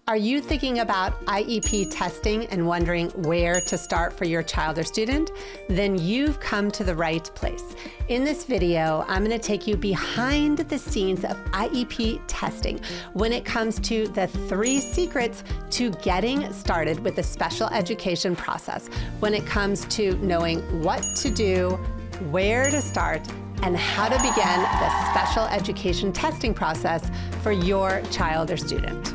Are you thinking about IEP testing and wondering where to start for your child or student? Then you've come to the right place. In this video, I'm going to take you behind the scenes of IEP testing when it comes to the 3 secrets to getting started with the special education process, when it comes to knowing what to do, where to start, and how to begin the special education testing process for your child or student.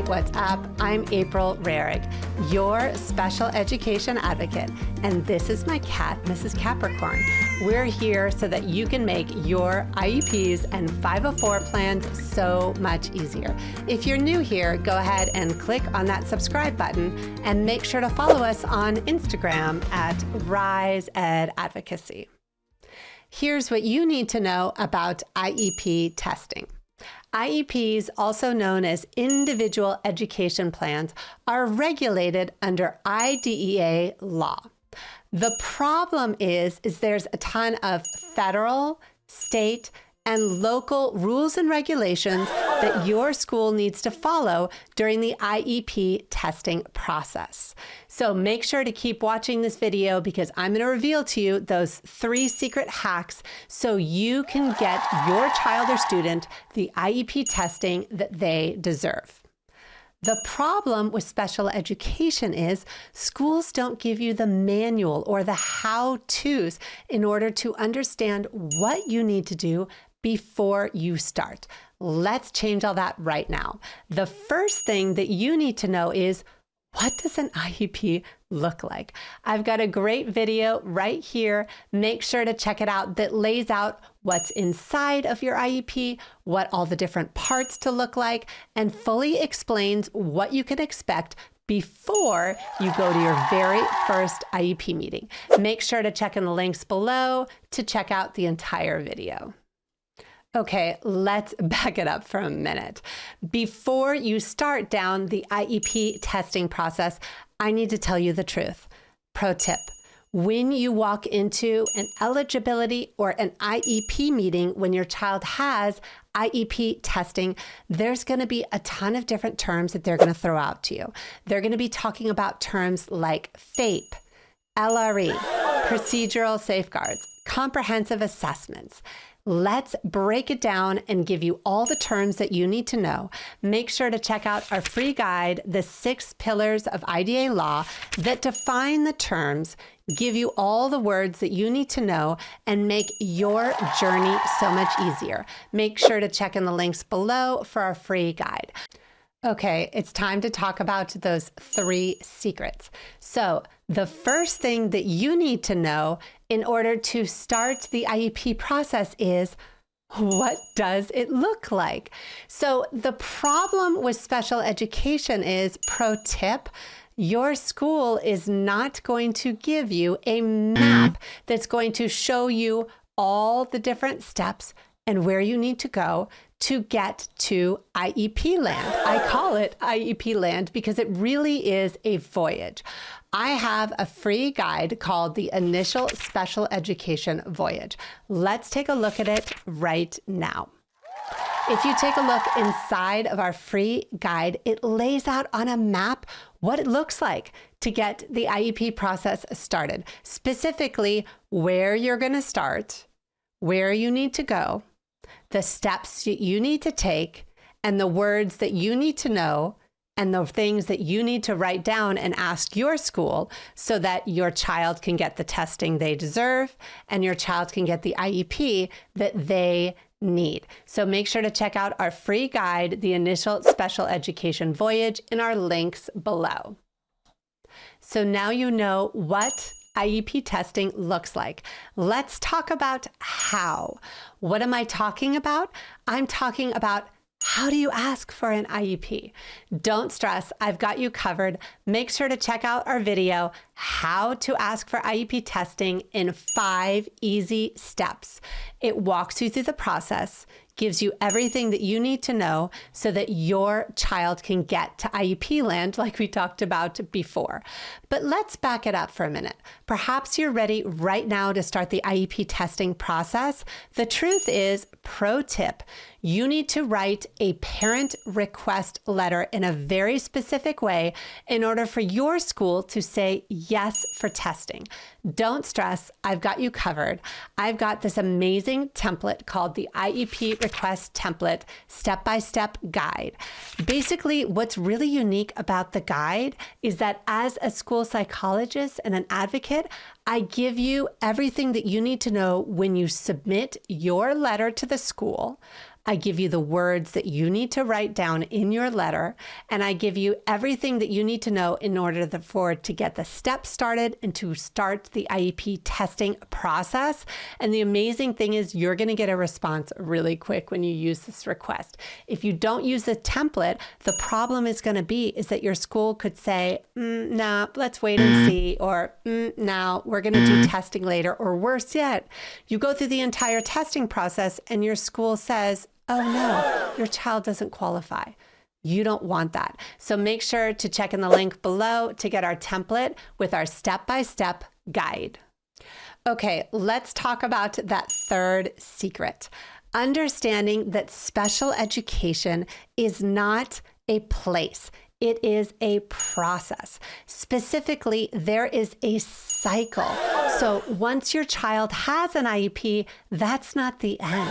What's up? I'm April Rarig, your special education advocate, and this is my cat, Mrs. Capricorn. We're here so that you can make your IEPs and 504 plans so much easier. If you're new here, go ahead and click on that subscribe button and make sure to follow us on Instagram at RiseEdAdvocacy. Here's what you need to know about IEP testing. IEPs, also known as individual education plans, are regulated under IDEA law. The problem is there's a ton of federal, state, and local rules and regulations that your school needs to follow during the IEP testing process. So make sure to keep watching this video because I'm going to reveal to you those 3 secret hacks so you can get your child or student the IEP testing that they deserve. The problem with special education is schools don't give you the manual or the how-tos in order to understand what you need to do before you start. Let's change all that right now. The first thing that you need to know is, what does an IEP look like? I've got a great video right here. Make sure to check it out that lays out what's inside of your IEP, what all the different parts to look like, and fully explains what you can expect before you go to your very first IEP meeting. Make sure to check in the links below to check out the entire video. Okay, let's back it up for a minute. Before you start down the IEP testing process, I need to tell you the truth. Pro tip: when you walk into an eligibility or an IEP meeting when your child has IEP testing, there's going to be a ton of different terms that they're going to throw out to you. They're going to be talking about terms like FAPE, LRE, procedural safeguards, comprehensive assessments. Let's break it down and give you all the terms that you need to know. Make sure to check out our free guide, The 6 Pillars of IDEA Law, that define the terms, give you all the words that you need to know, and make your journey so much easier. Make sure to check in the links below for our free guide. Okay, it's time to talk about those 3 secrets. So the first thing that you need to know in order to start the IEP process is, what does it look like? So the problem with special education is, pro tip, your school is not going to give you a map that's going to show you all the different steps and where you need to go to get to IEP land. I call it IEP land because it really is a voyage. I have a free guide called the Initial Special Education Voyage. Let's take a look at it right now. If you take a look inside of our free guide, it lays out on a map what it looks like to get the IEP process started. Specifically, where you're going to start, where you need to go, the steps you need to take, and the words that you need to know, and the things that you need to write down and ask your school so that your child can get the testing they deserve and your child can get the IEP that they need. So make sure to check out our free guide, The Initial Special Education Voyage, in our links below. So now you know what IEP testing looks like. Let's talk about how. What am I talking about? I'm talking about, how do you ask for an IEP? Don't stress, I've got you covered. Make sure to check out our video, how to ask for IEP testing in 5 easy steps. It walks you through the process, gives you everything that you need to know so that your child can get to IEP land like we talked about before. But let's back it up for a minute. Perhaps you're ready right now to start the IEP testing process. The truth is, pro tip, you need to write a parent request letter in a very specific way in order for your school to say yes for testing. Don't stress, I've got you covered. I've got this amazing template called the IEP Request Template Step-by-Step Guide. Basically, what's really unique about the guide is that as a school psychologist and an advocate, I give you everything that you need to know when you submit your letter to the school. I give you the words that you need to write down in your letter, and I give you everything that you need to know in order to get the steps started and to start the IEP testing process. And the amazing thing is you're going to get a response really quick when you use this request. If you don't use the template, the problem is going to be is that your school could say, nah, let's wait and see, or no, we're going to do testing later, or worse yet, you go through the entire testing process and your school says, oh no, your child doesn't qualify. You don't want that. So make sure to check in the link below to get our template with our step-by-step guide. Okay, let's talk about that third secret. Understanding that special education is not a place. It is a process. Specifically, there is a cycle. So once your child has an IEP, that's not the end.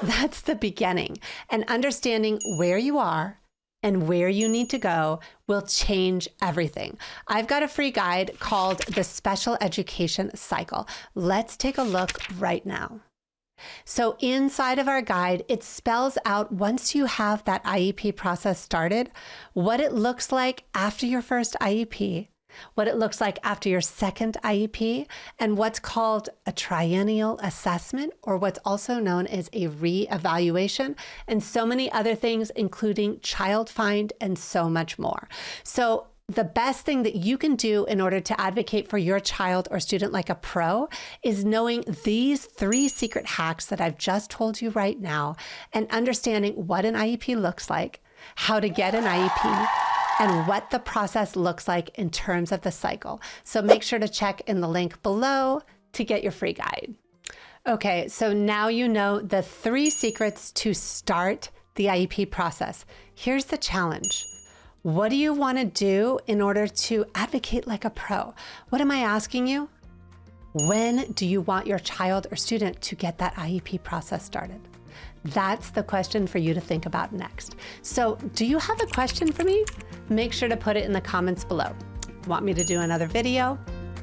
That's the beginning. And understanding where you are and where you need to go will change everything. I've got a free guide called the Special Education Cycle. Let's take a look right now. So inside of our guide, it spells out once you have that IEP process started, what it looks like after your first IEP, what it looks like after your second IEP, and what's called a triennial assessment, or what's also known as a reevaluation, and so many other things, including child find and so much more. So the best thing that you can do in order to advocate for your child or student like a pro is knowing these 3 secret hacks that I've just told you right now and understanding what an IEP looks like, how to get an IEP, and what the process looks like in terms of the cycle. So make sure to check in the link below to get your free guide. Okay, so now you know the 3 secrets to start the IEP process. Here's the challenge. What do you want to do in order to advocate like a pro? What am I asking you? When do you want your child or student to get that IEP process started? That's the question for you to think about next. So do you have a question for me? Make sure to put it in the comments below. Want me to do another video?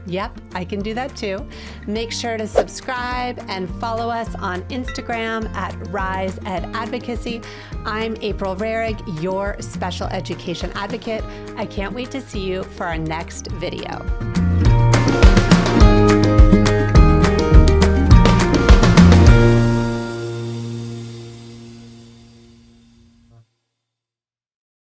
Yep, I can do that too. Make sure to subscribe and follow us on Instagram at RiseEdAdvocacy. I'm April Rarig, your special education advocate. I can't wait to see you for our next video.